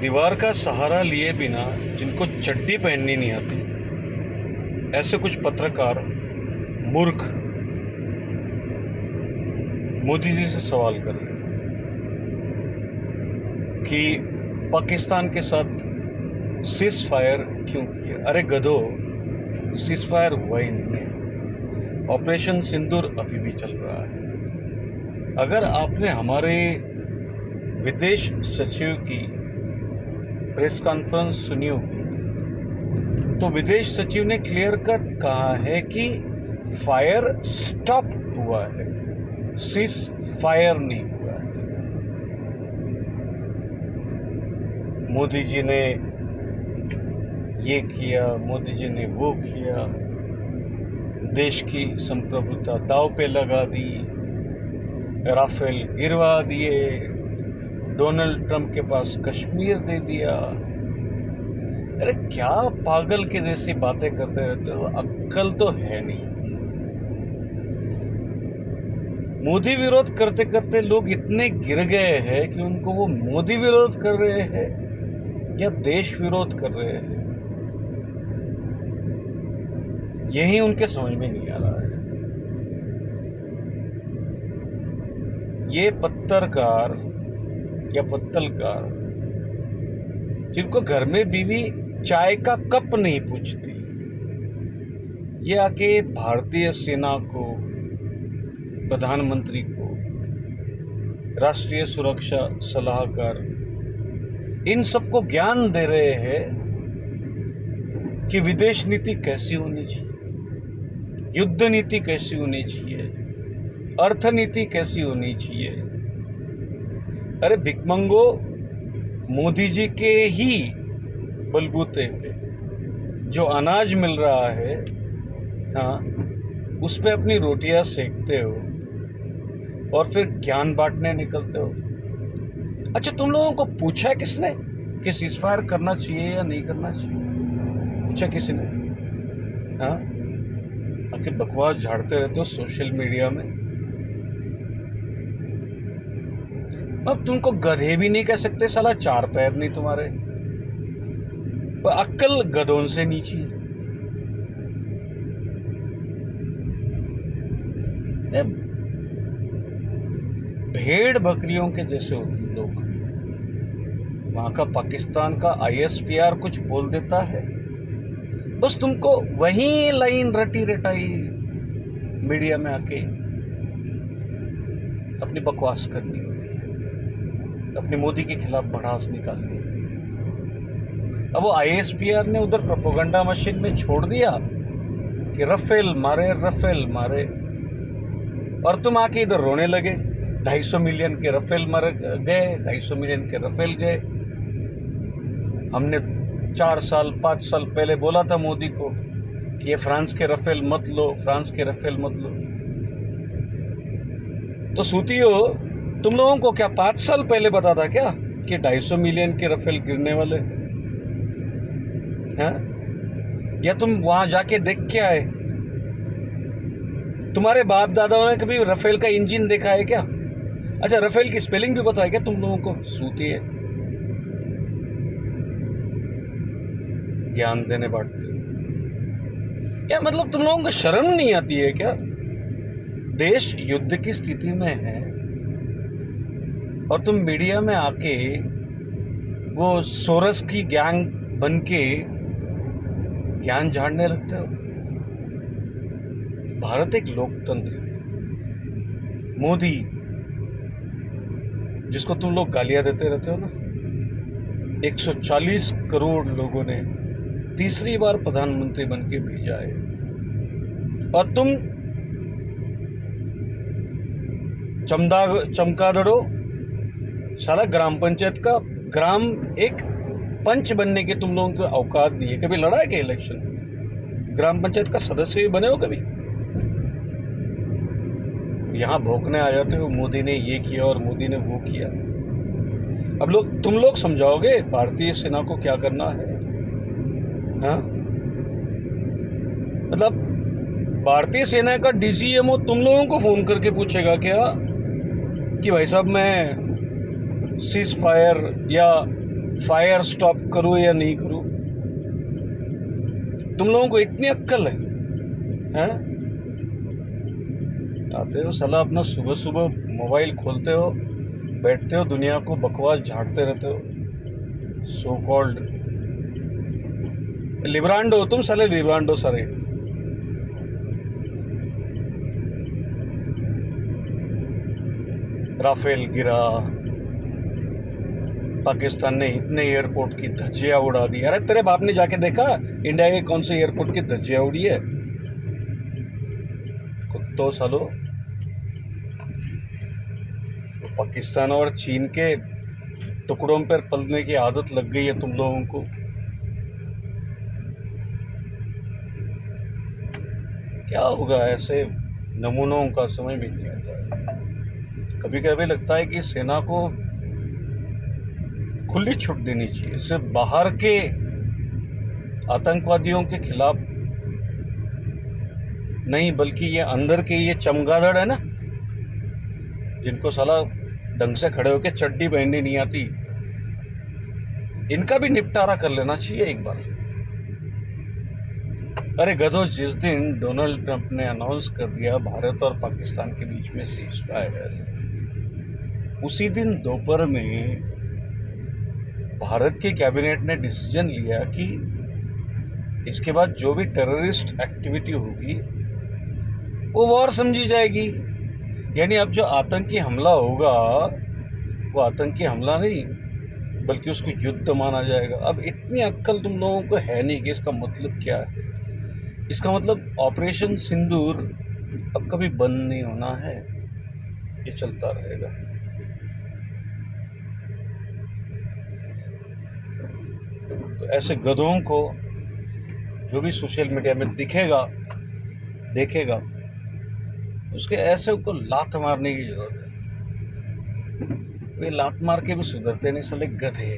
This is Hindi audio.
दीवार का सहारा लिए बिना जिनको चड्डी पहननी नहीं आती, ऐसे कुछ पत्रकार मूर्ख मोदी जी से सवाल कर रहे हैं कि पाकिस्तान के साथ सीज फायर क्यों किया। अरे गधो, सीज फायर हुआ ही नहीं है। ऑपरेशन सिंदूर अभी भी चल रहा है। अगर आपने हमारे विदेश सचिव की प्रेस कॉन्फ्रेंस सुनी होगी तो विदेश सचिव ने क्लियर कट कहा है कि फायर स्टॉप हुआ है, सीज फायर नहीं हुआ है। मोदी जी ने ये किया, मोदी जी ने वो किया, देश की संप्रभुता दांव पे लगा दी, राफेल गिरवा दिए, डोनाल्ड ट्रंप के पास कश्मीर दे दिया। अरे क्या पागल के जैसी बातें करते रहते हो, अक्ल तो है नहीं। मोदी विरोध करते करते लोग इतने गिर गए हैं कि उनको वो मोदी विरोध कर रहे हैं या देश विरोध कर रहे हैं, यही उनके समझ में नहीं आ रहा है। ये पत्रकार या पत्तलकार जिनको घर में बीवी चाय का कप नहीं पूछती, ये आके भारतीय सेना को, प्रधानमंत्री को, राष्ट्रीय सुरक्षा सलाहकार, इन सबको ज्ञान दे रहे हैं कि विदेश नीति कैसी होनी चाहिए, युद्ध नीति कैसी होनी चाहिए, अर्थनीति कैसी होनी चाहिए। अरे भिकमंगो, मोदी जी के ही बलबूते पे जो अनाज मिल रहा है, हाँ, उस पे अपनी रोटियां सेकते हो और फिर ज्ञान बांटने निकलते हो। अच्छा, तुम लोगों को पूछा किसने कि सीजफायर करना चाहिए या नहीं करना चाहिए? पूछा किसी ने? हाँ, आखिर बकवास झाड़ते रहते हो सोशल मीडिया में। अब तुमको गधे भी नहीं कह सकते, साला चार पैर नहीं तुम्हारे, पर अक्ल गधों से नीची। भेड़ बकरियों के जैसे हो तुम लोग। वहां का पाकिस्तान का ISPR कुछ बोल देता है, बस तुमको वही लाइन रटी रटाई मीडिया में आके अपनी बकवास करनी होती है, अपने मोदी के खिलाफ भड़ास निकालनी होती है। अब वो ISPR ने उधर प्रोपेगेंडा मशीन में छोड़ दिया कि रफेल मारे, और तुम आके इधर रोने लगे। 250 मिलियन के रफेल मर गए, 250 मिलियन के रफेल गए। हमने 4 साल 5 साल पहले बोला था मोदी को कि ये फ्रांस के रफेल मत लो, फ्रांस के रफेल मत लो। तो सूतियो, तुम लोगों को क्या 5 साल पहले बता था क्या कि 250 मिलियन के रफेल गिरने वाले हैं? या तुम वहां जाके देख के आए? तुम्हारे बाप दादाओं ने कभी रफेल का इंजन देखा है क्या? अच्छा, रफेल की स्पेलिंग भी पता है क्या तुम लोगों को? सूतिए, ज्ञान देने बांटते। या मतलब तुम लोगों को शर्म नहीं आती है क्या? देश युद्ध की स्थिति में है और तुम मीडिया में आके वो सोरस की गैंग बन के ज्ञान झाड़ने लगते हो। भारत एक लोकतंत्र है। मोदी, जिसको तुम लोग गालियां देते रहते हो ना, 140 करोड़ लोगों ने तीसरी बार प्रधानमंत्री बन के भेजा है, और तुम चमकादड़ो, साला ग्राम पंचायत का ग्राम एक पंच बनने के तुम लोगों को औकात नहीं है। कभी लड़ा है क्या इलेक्शन? ग्राम पंचायत का सदस्य भी बने हो कभी? यहां भौंकने आ जाते हो, मोदी ने ये किया और मोदी ने वो किया। अब तुम लोग समझाओगे भारतीय सेना को क्या करना है? हाँ, मतलब भारतीय सेना का DCMO तुम लोगों को फोन करके पूछेगा क्या कि भाई साहब मैं सीज फायर या फायर स्टॉप करूं या नहीं करूं? तुम लोगों को इतनी अक्ल है, हैं? आते हो साला, अपना सुबह सुबह मोबाइल खोलते हो, बैठते हो, दुनिया को बकवास झाड़ते रहते हो। सो कॉल्ड लिब्रांडो, तुम साले लिब्रांडो सारे। राफेल गिरा, पाकिस्तान ने इतने एयरपोर्ट की धज्जियां उड़ा दी। अरे तेरे बाप ने जाके देखा इंडिया के कौन से एयरपोर्ट की धज्जियां उड़ी है? कुत्तों सालो, पाकिस्तान और चीन के टुकड़ों पर पलने की आदत लग गई है तुम लोगों को। क्या होगा ऐसे नमूनों का, समझ में नहीं आता है। कभी कभी लगता है कि सेना को खुली छूट देनी चाहिए, सिर्फ बाहर के आतंकवादियों के खिलाफ नहीं, बल्कि ये अंदर के ये चमगादड़ है ना, जिनको साला ढंग से खड़े होकर चड्डी पहननी नहीं आती, इनका भी निपटारा कर लेना चाहिए एक बार। अरे गधो, जिस दिन डोनाल्ड ट्रंप ने अनाउंस कर दिया भारत और पाकिस्तान के बीच में सीज फायर, उसी दिन दोपहर में भारत की कैबिनेट ने डिसीजन लिया कि इसके बाद जो भी टेररिस्ट एक्टिविटी होगी वो वॉर समझी जाएगी। यानी अब जो आतंकी हमला होगा वो आतंकी हमला नहीं, बल्कि उसको युद्ध माना जाएगा। अब इतनी अक्ल तुम लोगों को है नहीं कि इसका मतलब क्या है। इसका मतलब ऑपरेशन सिंदूर अब कभी बंद नहीं होना है, ये चलता रहेगा। तो ऐसे गधों को जो भी सोशल मीडिया में दिखेगा, देखेगा, उसके ऐसे को लात मारने की जरूरत है। वे लात मार के भी सुधरते नहीं साले गधे।